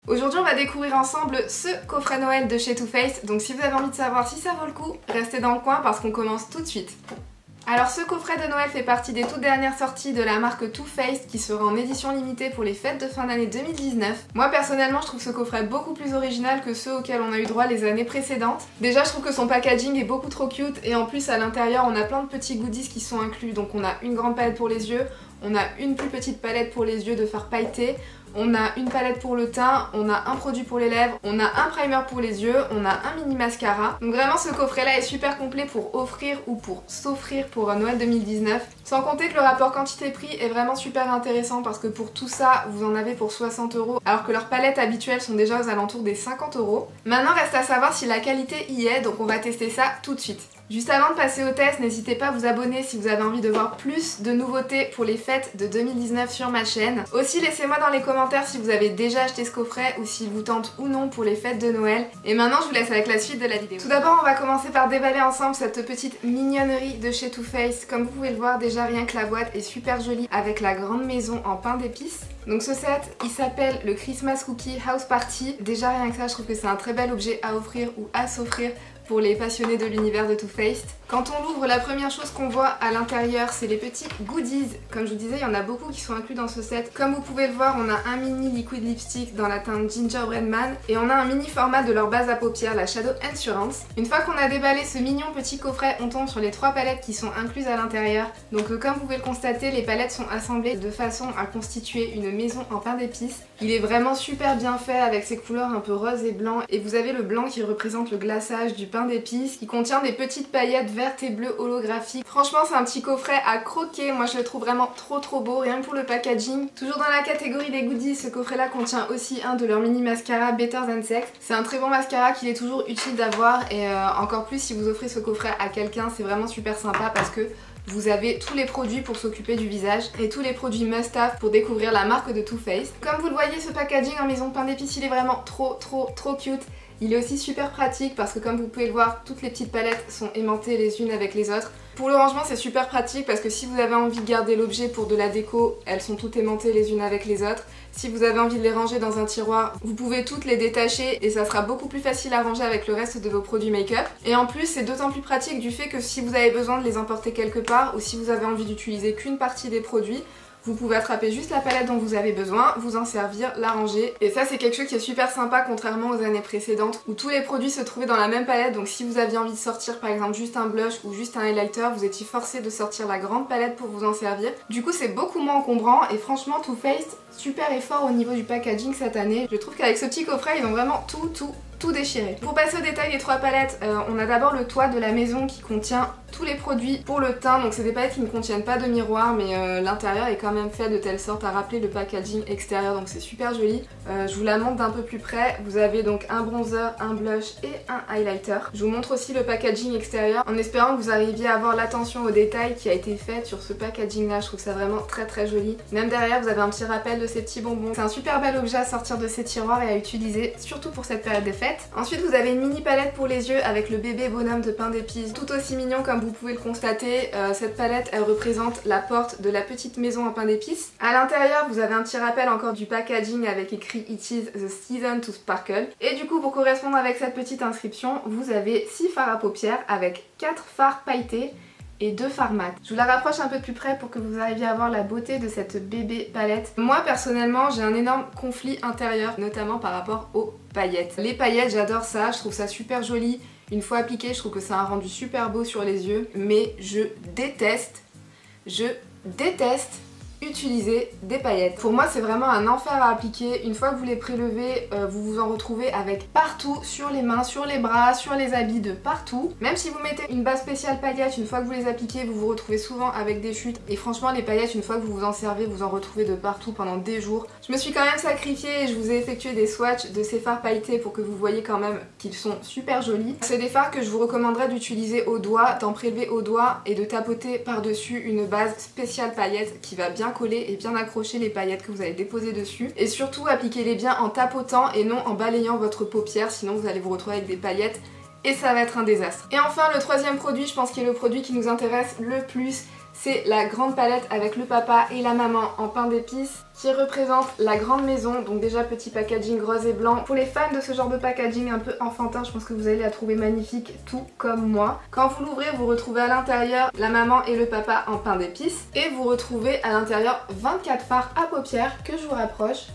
Aujourd'hui on va découvrir ensemble ce coffret Noël de chez Too Faced, donc si vous avez envie de savoir si ça vaut le coup, restez dans le coin parce qu'on commence tout de suite. Alors ce coffret de Noël fait partie des toutes dernières sorties de la marque Too Faced qui sera en édition limitée pour les fêtes de fin d'année 2019. Moi personnellement je trouve ce coffret beaucoup plus original que ceux auxquels on a eu droit les années précédentes. Déjà je trouve que son packaging est beaucoup trop cute et en plus à l'intérieur on a plein de petits goodies qui sont inclus. Donc on a une grande palette pour les yeux, on a une plus petite palette pour les yeux de fard pailleté, on a une palette pour le teint, on a un produit pour les lèvres, on a un primer pour les yeux, on a un mini mascara. Donc vraiment ce coffret là est super complet pour offrir ou pour s'offrir pour Noël 2019. Sans compter que le rapport quantité-prix est vraiment super intéressant parce que pour tout ça vous en avez pour 60 € alors que leurs palettes habituelles sont déjà aux alentours des 50 €. Maintenant reste à savoir si la qualité y est, donc on va tester ça tout de suite. Juste avant de passer au test, n'hésitez pas à vous abonner si vous avez envie de voir plus de nouveautés pour les fêtes de 2019 sur ma chaîne. Aussi laissez-moi dans les commentaires si vous avez déjà acheté ce coffret ou s'il vous tente ou non pour les fêtes de Noël. Et maintenant je vous laisse avec la suite de la vidéo. Tout d'abord on va commencer par déballer ensemble cette petite mignonnerie de chez Too Faced. Comme vous pouvez le voir déjà rien que la boîte est super jolie avec la grande maison en pain d'épices. Donc ce set il s'appelle le Christmas Cookie House Party. Déjà rien que ça je trouve que c'est un très bel objet à offrir ou à s'offrir pour les passionnés de l'univers de Too Faced. Quand on l'ouvre, la première chose qu'on voit à l'intérieur, c'est les petits goodies. Comme je vous disais, il y en a beaucoup qui sont inclus dans ce set. Comme vous pouvez le voir, on a un mini liquid lipstick dans la teinte Gingerbread Man et on a un mini format de leur base à paupières, la Shadow Endurance. Une fois qu'on a déballé ce mignon petit coffret, on tombe sur les 3 palettes qui sont incluses à l'intérieur. Donc comme vous pouvez le constater, les palettes sont assemblées de façon à constituer une maison en pain d'épices. Il est vraiment super bien fait avec ses couleurs un peu rose et blanc et vous avez le blanc qui représente le glaçage du pain d'épices qui contient des petites paillettes vertes et bleues holographiques. Franchement c'est un petit coffret à croquer, moi je le trouve vraiment trop beau, rien que pour le packaging. Toujours dans la catégorie des goodies, ce coffret là contient aussi un de leurs mini mascara Better Than Sex. C'est un très bon mascara qu'il est toujours utile d'avoir et encore plus si vous offrez ce coffret à quelqu'un, c'est vraiment super sympa parce que vous avez tous les produits pour s'occuper du visage et tous les produits must-have pour découvrir la marque de Too Faced. Comme vous le voyez, ce packaging en maison de pain d'épices, il est vraiment trop cute. Il est aussi super pratique parce que comme vous pouvez le voir, toutes les petites palettes sont aimantées les unes avec les autres. Pour le rangement c'est super pratique parce que si vous avez envie de garder l'objet pour de la déco, elles sont toutes aimantées les unes avec les autres. Si vous avez envie de les ranger dans un tiroir, vous pouvez toutes les détacher et ça sera beaucoup plus facile à ranger avec le reste de vos produits make-up. Et en plus c'est d'autant plus pratique du fait que si vous avez besoin de les emporter quelque part ou si vous avez envie d'utiliser qu'une partie des produits, vous pouvez attraper juste la palette dont vous avez besoin, vous en servir, la ranger. Et ça c'est quelque chose qui est super sympa contrairement aux années précédentes où tous les produits se trouvaient dans la même palette. Donc si vous aviez envie de sortir par exemple juste un blush ou juste un highlighter, vous étiez forcé de sortir la grande palette pour vous en servir. Du coup c'est beaucoup moins encombrant et franchement Too Faced, super effort au niveau du packaging cette année. Je trouve qu'avec ce petit coffret ils ont vraiment tout déchiré. Pour passer au détail des 3 palettes, on a d'abord le toit de la maison qui contient tous les produits pour le teint. Donc c'est des palettes qui ne contiennent pas de miroir mais l'intérieur est quand même fait de telle sorte à rappeler le packaging extérieur, donc c'est super joli. Je vous la montre d'un peu plus près. Vous avez donc un bronzer, un blush et un highlighter. Je vous montre aussi le packaging extérieur en espérant que vous arriviez à voir l'attention au détail qui a été faite sur ce packaging là. Je trouve ça vraiment très joli. Même derrière vous avez un petit rappel de ces petits bonbons. C'est un super bel objet à sortir de ces tiroirs et à utiliser surtout pour cette période des fêtes. Ensuite vous avez une mini palette pour les yeux avec le bébé bonhomme de pain d'épices, tout aussi mignon comme vous pouvez le constater. Cette palette elle représente la porte de la petite maison en pain d'épices. À l'intérieur vous avez un petit rappel encore du packaging avec écrit It is the season to sparkle. Et du coup pour correspondre avec cette petite inscription vous avez 6 fards à paupières avec 4 fards pailletés et 2 fards mat. Je vous la rapproche un peu plus près pour que vous arriviez à voir la beauté de cette bébé palette. Moi personnellement j'ai un énorme conflit intérieur, notamment par rapport aux paillettes. Les paillettes j'adore ça, je trouve ça super joli. Une fois appliqué je trouve que ça a un rendu super beau sur les yeux. Mais je déteste utiliser des paillettes. Pour moi c'est vraiment un enfer à appliquer. Une fois que vous les prélevez, vous vous en retrouvez avec partout, sur les mains, sur les bras, sur les habits, de partout. Même si vous mettez une base spéciale paillettes, une fois que vous les appliquez, vous vous retrouvez souvent avec des chutes. Et franchement les paillettes, une fois que vous vous en servez, vous en retrouvez de partout pendant des jours. Je me suis quand même sacrifiée et je vous ai effectué des swatchs de ces fards pailletés pour que vous voyez quand même qu'ils sont super jolis. C'est des fards que je vous recommanderais d'utiliser au doigt, d'en prélever au doigt et de tapoter par-dessus une base spéciale paillettes qui va bien coller et bien accrocher les paillettes que vous avez déposées dessus. Et surtout appliquez-les bien en tapotant et non en balayant votre paupière, sinon vous allez vous retrouver avec des paillettes et ça va être un désastre. Et enfin le troisième produit, je pense qu'il est le produit qui nous intéresse le plus, C'est la grande palette avec le papa et la maman en pain d'épices qui représente la grande maison. Donc déjà petit packaging rose et blanc. Pour les fans de ce genre de packaging un peu enfantin, je pense que vous allez la trouver magnifique tout comme moi. Quand vous l'ouvrez, vous retrouvez à l'intérieur la maman et le papa en pain d'épices. Et vous retrouvez à l'intérieur 24 fards à paupières que je vous rapproche.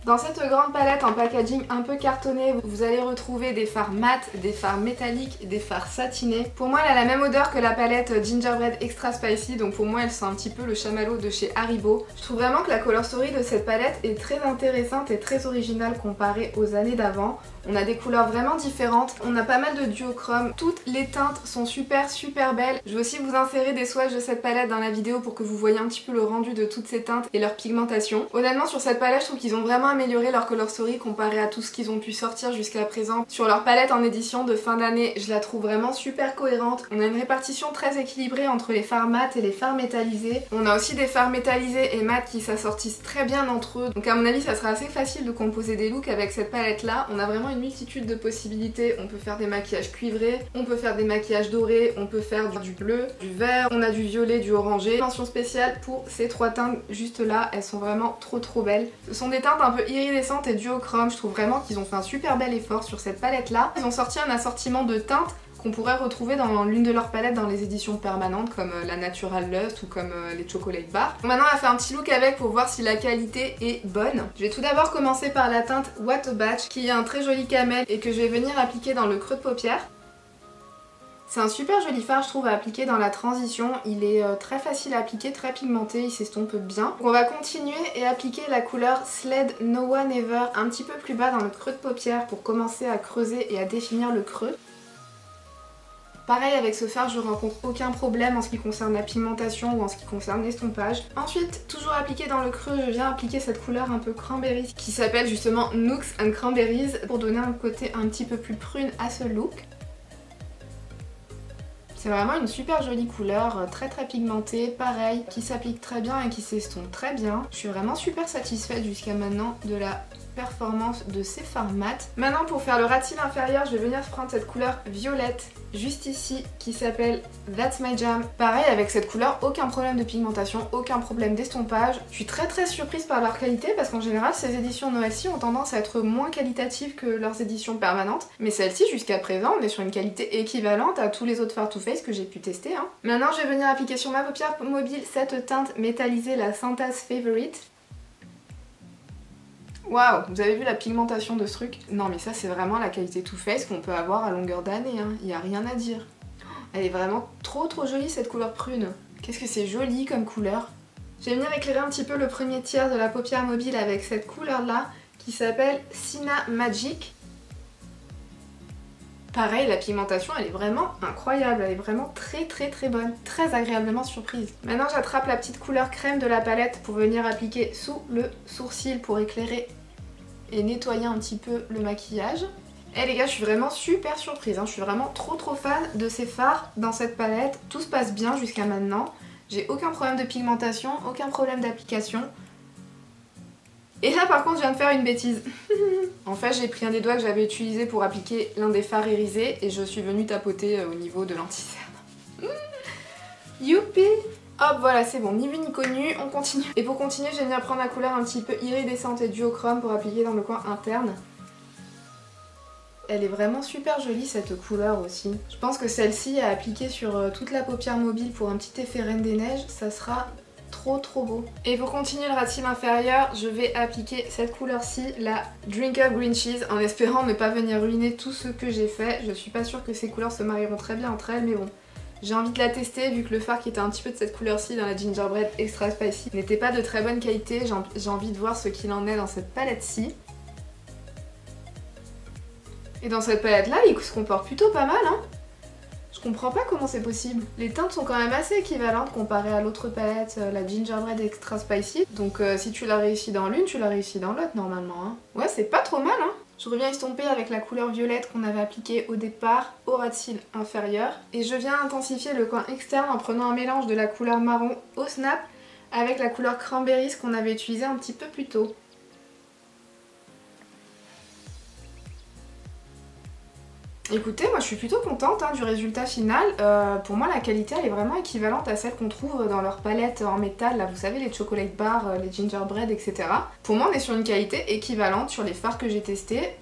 Dans cette grande palette en packaging un peu cartonné, vous allez retrouver des fards mat, des fards métalliques, des fards satinés. Pour moi, elle a la même odeur que la palette Gingerbread Extra Spicy, donc pour moi, elle sent un petit peu le chamallow de chez Haribo. Je trouve vraiment que la color story de cette palette est très intéressante et très originale comparée aux années d'avant. On a des couleurs vraiment différentes, on a pas mal de duochrome, toutes les teintes sont super belles. Je vais aussi vous insérer des swatchs de cette palette dans la vidéo pour que vous voyez un petit peu le rendu de toutes ces teintes et leur pigmentation. Honnêtement sur cette palette je trouve qu'ils ont vraiment amélioré leur color story comparé à tout ce qu'ils ont pu sortir jusqu'à présent. Sur leur palette en édition de fin d'année, je la trouve vraiment super cohérente. On a une répartition très équilibrée entre les fards mat et les fards métallisés. On a aussi des fards métallisés et mat qui s'assortissent très bien entre eux. Donc à mon avis ça sera assez facile de composer des looks avec cette palette là. On a vraiment une multitude de possibilités. On peut faire des maquillages cuivrés, on peut faire des maquillages dorés, on peut faire du bleu, du vert, on a du violet, du orangé. Mention spéciale pour ces trois teintes juste là, elles sont vraiment trop belles. Ce sont des teintes un peu iridescentes et duochrome. Je trouve vraiment qu'ils ont fait un super bel effort sur cette palette là. Ils ont sorti un assortiment de teintes qu'on pourrait retrouver dans l'une de leurs palettes dans les éditions permanentes comme la Natural Lust ou comme les Chocolate Bar. Maintenant on va faire un petit look avec pour voir si la qualité est bonne. Je vais tout d'abord commencer par la teinte What a Batch qui est un très joli camel et que je vais venir appliquer dans le creux de paupière. C'est un super joli fard je trouve à appliquer dans la transition, il est très facile à appliquer, très pigmenté, il s'estompe bien. Donc on va continuer et appliquer la couleur Sled No One Ever un petit peu plus bas dans le creux de paupière pour commencer à creuser et à définir le creux. Pareil avec ce fard, je rencontre aucun problème en ce qui concerne la pigmentation ou en ce qui concerne l'estompage. Ensuite, toujours appliqué dans le creux, je viens appliquer cette couleur un peu cranberry qui s'appelle justement Nooks and Cranberries pour donner un côté un petit peu plus prune à ce look. C'est vraiment une super jolie couleur, très pigmentée, pareil, qui s'applique très bien et qui s'estompe très bien. Je suis vraiment super satisfaite jusqu'à maintenant de la performance de ces fards mat. Maintenant pour faire le ras de cils inférieur, je vais venir prendre cette couleur violette juste ici qui s'appelle That's My Jam. Pareil avec cette couleur, aucun problème de pigmentation, aucun problème d'estompage. Je suis très surprise par leur qualité parce qu'en général ces éditions Noël-ci ont tendance à être moins qualitatives que leurs éditions permanentes. Mais celle-ci jusqu'à présent on est sur une qualité équivalente à tous les autres Far Too Faced que j'ai pu tester. Maintenant je vais venir appliquer sur ma paupière mobile cette teinte métallisée, la Santa's Favorite. Waouh, vous avez vu la pigmentation de ce truc? Non mais ça c'est vraiment la qualité Too Faced qu'on peut avoir à longueur d'année, il n'y a rien à dire. Elle est vraiment trop jolie cette couleur prune. Qu'est-ce que c'est joli comme couleur. Je vais venir éclairer un petit peu le premier tiers de la paupière mobile avec cette couleur là qui s'appelle Sina Magic. Pareil, la pigmentation elle est vraiment incroyable, elle est vraiment très bonne, très agréablement surprise. Maintenant j'attrape la petite couleur crème de la palette pour venir appliquer sous le sourcil pour éclairer et nettoyer un petit peu le maquillage. Et les gars, je suis vraiment super surprise, je suis vraiment trop fan de ces fards dans cette palette. Tout se passe bien jusqu'à maintenant, j'ai aucun problème de pigmentation, aucun problème d'application. Et là par contre je viens de faire une bêtise. En fait j'ai pris un des doigts que j'avais utilisé pour appliquer l'un des fards irisés et je suis venue tapoter au niveau de l'anti-cerne. Youpi! Hop voilà c'est bon, ni vu ni connu, on continue. Et pour continuer je vais venir prendre la couleur un petit peu iridescente et duochrome pour appliquer dans le coin interne. Elle est vraiment super jolie cette couleur aussi. Je pense que celle-ci à appliquer sur toute la paupière mobile pour un petit effet Reine des Neiges, ça sera trop beau. Et pour continuer le ras de cils inférieur, je vais appliquer cette couleur-ci, la Drink Up Green Cheese, en espérant ne pas venir ruiner tout ce que j'ai fait. Je suis pas sûre que ces couleurs se marieront très bien entre elles, mais bon. J'ai envie de la tester vu que le fard qui était un petit peu de cette couleur-ci dans la Gingerbread Extra Spicy n'était pas de très bonne qualité. J'ai envie de voir ce qu'il en est dans cette palette-ci. Et dans cette palette-là, il se comporte plutôt pas mal, Je comprends pas comment c'est possible. Les teintes sont quand même assez équivalentes comparées à l'autre palette, la Gingerbread Extra Spicy. Donc si tu l'as réussi dans l'une, tu l'as réussi dans l'autre normalement. Ouais, c'est pas trop mal. Je reviens estomper avec la couleur violette qu'on avait appliquée au départ au ras de cils inférieur. Et je viens intensifier le coin externe en prenant un mélange de la couleur marron au snap avec la couleur cranberries qu'on avait utilisée un petit peu plus tôt. Écoutez, moi je suis plutôt contente du résultat final. Pour moi la qualité elle est vraiment équivalente à celle qu'on trouve dans leur palette en métal, là vous savez les chocolate bars, les gingerbread, etc. Pour moi on est sur une qualité équivalente sur les fards que j'ai testés.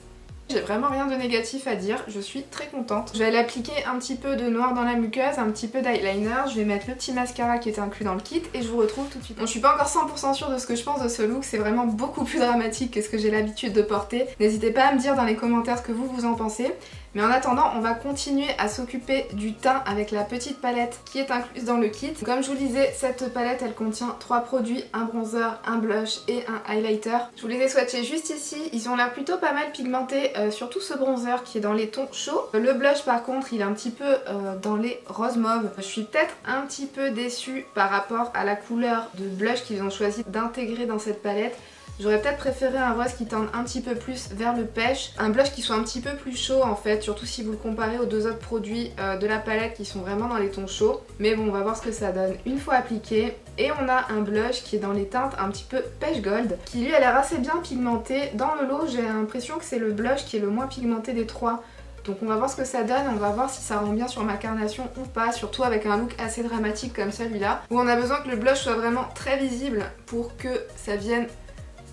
J'ai vraiment rien de négatif à dire, je suis très contente. Je vais aller appliquer un petit peu de noir dans la muqueuse, un petit peu d'eyeliner, je vais mettre le petit mascara qui est inclus dans le kit et je vous retrouve tout de suite. Bon, je suis pas encore 100% sûre de ce que je pense de ce look, c'est vraiment beaucoup plus dramatique que ce que j'ai l'habitude de porter. N'hésitez pas à me dire dans les commentaires ce que vous en pensez. Mais en attendant, on va continuer à s'occuper du teint avec la petite palette qui est incluse dans le kit. Comme je vous le disais, cette palette elle contient 3 produits, un bronzer, un blush et un highlighter. Je vous les ai swatchés juste ici, ils ont l'air plutôt pas mal pigmentés, surtout ce bronzer qui est dans les tons chauds. Le blush par contre il est un petit peu dans les roses mauves. Je suis peut-être un petit peu déçue par rapport à la couleur de blush qu'ils ont choisi d'intégrer dans cette palette. J'aurais peut-être préféré un rose qui tende un petit peu plus vers le pêche, un blush qui soit un petit peu plus chaud en fait, surtout si vous le comparez aux 2 autres produits de la palette qui sont vraiment dans les tons chauds. Mais bon, on va voir ce que ça donne une fois appliqué. Et on a un blush qui est dans les teintes un petit peu pêche gold, qui lui a l'air assez bien pigmenté. Dans le lot, j'ai l'impression que c'est le blush qui est le moins pigmenté des 3. Donc on va voir ce que ça donne, on va voir si ça rend bien sur ma carnation ou pas, surtout avec un look assez dramatique comme celui-là, où on a besoin que le blush soit vraiment très visible pour que ça vienne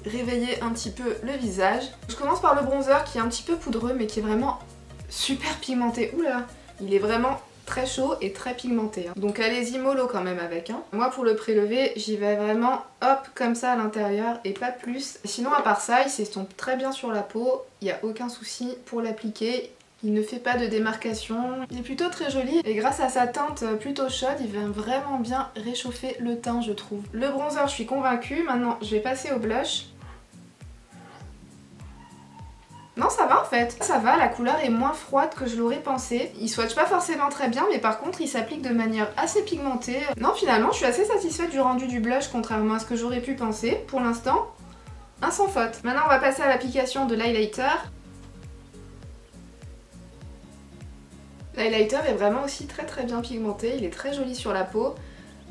réveiller un petit peu le visage. Je commence par le bronzer qui est un petit peu poudreux mais qui est vraiment super pigmenté. Oula, il est vraiment très chaud et très pigmenté. Donc allez-y mollo quand même avec. Moi pour le prélever, j'y vais vraiment hop comme ça à l'intérieur et pas plus. Sinon à part ça, il s'estompe très bien sur la peau, il n'y a aucun souci pour l'appliquer. Il ne fait pas de démarcation, il est plutôt très joli et grâce à sa teinte plutôt chaude, il vient vraiment bien réchauffer le teint je trouve. Le bronzer, je suis convaincue. Maintenant je vais passer au blush. Non ça va en fait, ça va, la couleur est moins froide que je l'aurais pensé. Il swatch pas forcément très bien mais par contre il s'applique de manière assez pigmentée. Non finalement je suis assez satisfaite du rendu du blush contrairement à ce que j'aurais pu penser. Pour l'instant, un sans faute. Maintenant on va passer à l'application de l'highlighter. L'highlighter est vraiment aussi très bien pigmenté, il est très joli sur la peau.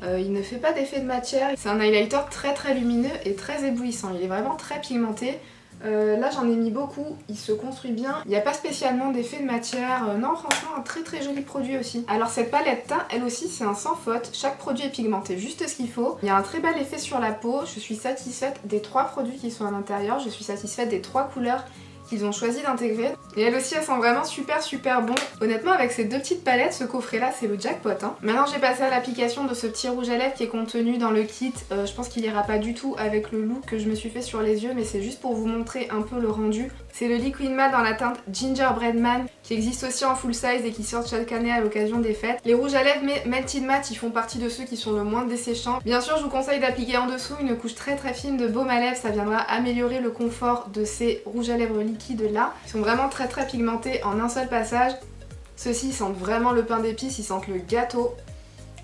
Il ne fait pas d'effet de matière. C'est un highlighter très lumineux et très éblouissant, il est vraiment très pigmenté. Là j'en ai mis beaucoup, il se construit bien, il n'y a pas spécialement d'effet de matière, non franchement un très joli produit aussi. Alors cette palette teint, elle aussi c'est un sans faute, chaque produit est pigmenté juste ce qu'il faut. Il y a un très bel effet sur la peau, je suis satisfaite des 3 produits qui sont à l'intérieur, je suis satisfaite des 3 couleurs qu'ils ont choisi d'intégrer. Et elle aussi elle sent vraiment super bon. Honnêtement avec ces 2 petites palettes, ce coffret là c'est le jackpot. Maintenant j'ai passé à l'application de ce petit rouge à lèvres qui est contenu dans le kit. Je pense qu'il ira pas du tout avec le look que je me suis fait sur les yeux mais c'est juste pour vous montrer un peu le rendu. C'est le Liquid Matte dans la teinte Gingerbread Man qui existe aussi en full size et qui sort chaque année à l'occasion des fêtes. Les rouges à lèvres Melted Matte ils font partie de ceux qui sont le moins desséchants. Bien sûr je vous conseille d'appliquer en dessous une couche très fine de baume à lèvres, ça viendra améliorer le confort de ces rouges à lèvres liquides là. Ils sont vraiment très pigmentés en un seul passage. Ceux-ci sentent vraiment le pain d'épices, ils sentent le gâteau.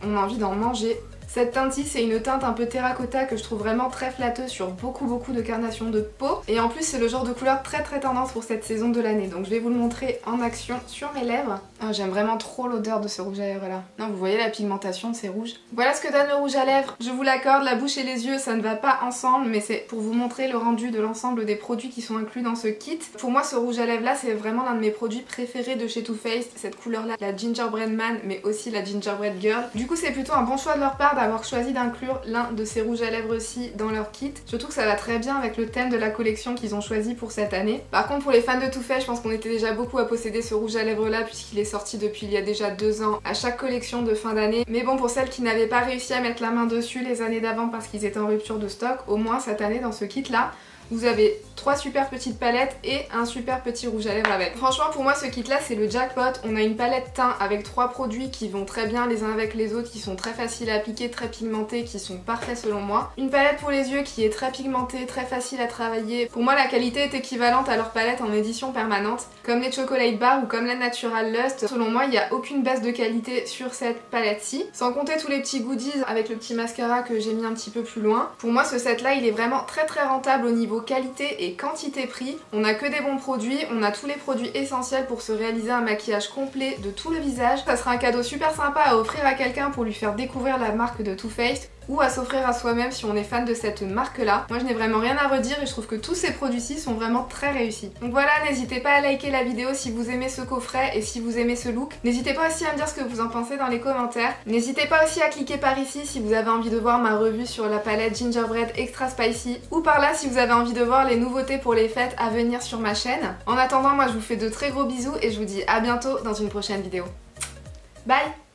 On a envie d'en manger. Cette teinte-ci, c'est une teinte un peu terracotta que je trouve vraiment très flatteuse sur beaucoup de carnations de peau. Et en plus, c'est le genre de couleur très tendance pour cette saison de l'année. Donc je vais vous le montrer en action sur mes lèvres. Oh, j'aime vraiment trop l'odeur de ce rouge à lèvres là. Non, vous voyez la pigmentation, c'est rouge. Voilà ce que donne le rouge à lèvres. Je vous l'accorde, la bouche et les yeux, ça ne va pas ensemble, mais c'est pour vous montrer le rendu de l'ensemble des produits qui sont inclus dans ce kit. Pour moi, ce rouge à lèvres là, c'est vraiment l'un de mes produits préférés de chez Too Faced. Cette couleur là, la Gingerbread Man, mais aussi la Gingerbread Girl. Du coup, c'est plutôt un bon choix de leur part d'avoir choisi d'inclure l'un de ces rouges à lèvres-ci dans leur kit. Je trouve que ça va très bien avec le thème de la collection qu'ils ont choisi pour cette année. Par contre pour les fans de Too Faced, je pense qu'on était déjà beaucoup à posséder ce rouge à lèvres là puisqu'il est sorti depuis il y a déjà 2 ans à chaque collection de fin d'année. Mais bon, pour celles qui n'avaient pas réussi à mettre la main dessus les années d'avant parce qu'ils étaient en rupture de stock, au moins cette année dans ce kit là, vous avez 3 super petites palettes et un super petit rouge à lèvres avec. Franchement pour moi ce kit là c'est le jackpot. On a une palette teint avec 3 produits qui vont très bien les uns avec les autres, qui sont très faciles à appliquer, très pigmentés, qui sont parfaits selon moi. Une palette pour les yeux qui est très pigmentée, très facile à travailler. Pour moi la qualité est équivalente à leur palette en édition permanente. Comme les Chocolate Bar ou comme la Natural Lust, selon moi il n'y a aucune baisse de qualité sur cette palette-ci. Sans compter tous les petits goodies avec le petit mascara que j'ai mis un petit peu plus loin. Pour moi ce set là il est vraiment très rentable au niveau qualité et quantité prix. On a que des bons produits, on a tous les produits essentiels pour se réaliser un maquillage complet de tout le visage. Ça sera un cadeau super sympa à offrir à quelqu'un pour lui faire découvrir la marque de Too Faced. ou à s'offrir à soi-même si on est fan de cette marque là. Moi je n'ai vraiment rien à redire et je trouve que tous ces produits-ci sont vraiment très réussis. Donc voilà, n'hésitez pas à liker la vidéo si vous aimez ce coffret et si vous aimez ce look. N'hésitez pas aussi à me dire ce que vous en pensez dans les commentaires. N'hésitez pas aussi à cliquer par ici si vous avez envie de voir ma revue sur la palette Gingerbread Extra Spicy, ou par là si vous avez envie de voir les nouveautés pour les fêtes à venir sur ma chaîne. En attendant, moi je vous fais de très gros bisous et je vous dis à bientôt dans une prochaine vidéo. Bye!